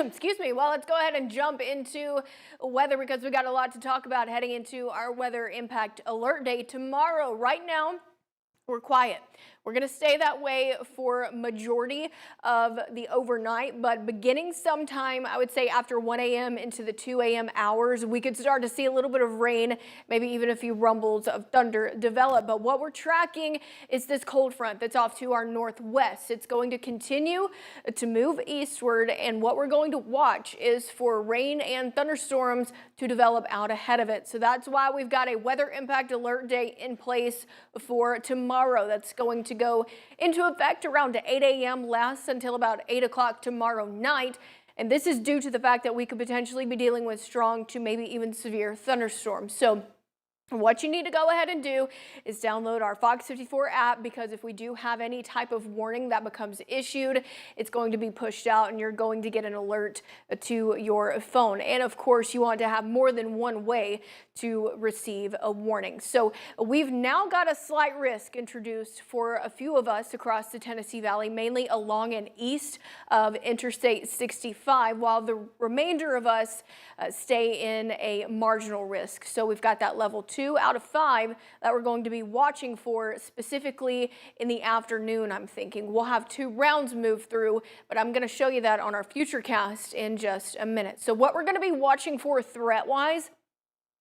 Excuse me. Well, let's go ahead and jump into weather because we got a lot to talk about heading into our weather impact alert day tomorrow. Right now, we're quiet. We're going to stay that way for majority of the overnight, but beginning sometime, I would say after 1 a.m. into the 2 a.m. hours, we could start to see a little bit of rain, maybe even a few rumbles of thunder develop. But what we're tracking is this cold front that's off to our northwest. It's going to continue to move eastward, and what we're going to watch is for rain and thunderstorms to develop out ahead of it. So that's why we've got a weather impact alert day in place for tomorrow. That's going to go into effect around 8 a.m. lasts until about 8 o'clock tomorrow night. And this is due to the fact that we could potentially be dealing with strong to maybe even severe thunderstorms. So what you need to go ahead and do is download our Fox 54 app, because if we do have any type of warning that becomes issued, it's going to be pushed out and you're going to get an alert to your phone. And of course, you want to have more than one way to receive a warning. So we've now got a slight risk introduced for a few of us across the Tennessee Valley, mainly along and east of Interstate 65, while the remainder of us stay in a marginal risk. So we've got that level 2 out of 5 that we're going to be watching for specifically in the afternoon. I'm thinking we'll have 2 rounds move through, but I'm going to show you that on our future cast in just a minute. So what we're going to be watching for threat-wise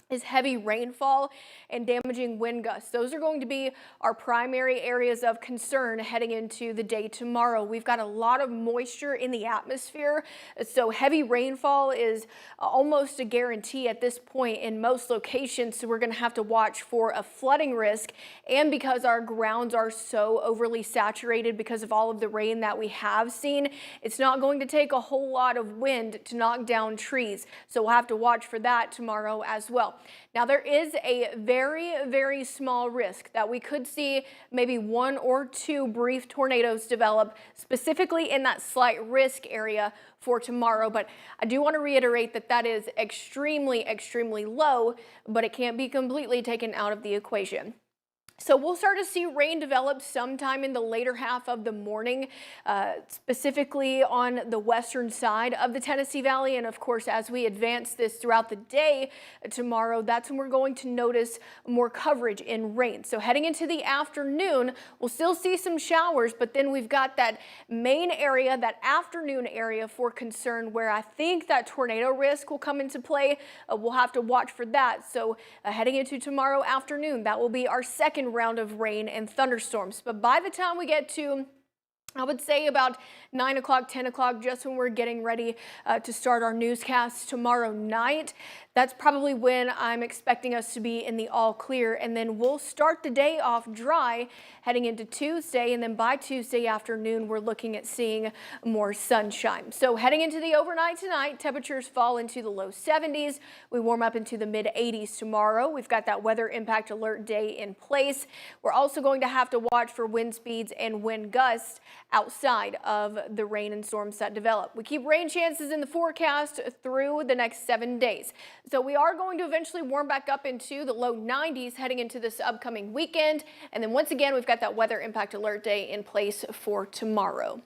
is heavy rainfall and damaging wind gusts. Those are going to be our primary areas of concern heading into the day tomorrow. We've got a lot of moisture in the atmosphere, so heavy rainfall is almost a guarantee at this point in most locations. So we're going to have to watch for a flooding risk, and because our grounds are so overly saturated because of all of the rain that we have seen, it's not going to take a whole lot of wind to knock down trees. So we'll have to watch for that tomorrow as well. Now, there is a very, very small risk that we could see maybe 1 or 2 brief tornadoes develop specifically in that slight risk area for tomorrow. But I do want to reiterate that that is extremely, extremely low, but it can't be completely taken out of the equation. So we'll start to see rain develop sometime in the later half of the morning, specifically on the western side of the Tennessee Valley. And of course, as we advance this throughout the day tomorrow, that's when we're going to notice more coverage in rain. So heading into the afternoon, we'll still see some showers, but then we've got that main area, that afternoon area for concern, where I think that tornado risk will come into play. We'll have to watch for that. So heading into tomorrow afternoon, that will be our second round of rain and thunderstorms. But by the time we get to, I would say, about 9 o'clock, 10 o'clock, just when we're getting ready to start our newscast tomorrow night, that's probably when I'm expecting us to be in the all clear. And then we'll start the day off dry heading into Tuesday. And then by Tuesday afternoon, we're looking at seeing more sunshine. So heading into the overnight tonight, temperatures fall into the low 70s. We warm up into the mid 80s tomorrow. We've got that weather impact alert day in place. We're also going to have to watch for wind speeds and wind gusts outside of the rain and storms that develop. We keep rain chances in the forecast through the next 7 days. So we are going to eventually warm back up into the low 90s heading into this upcoming weekend. And then once again, we've got that weather impact alert day in place for tomorrow.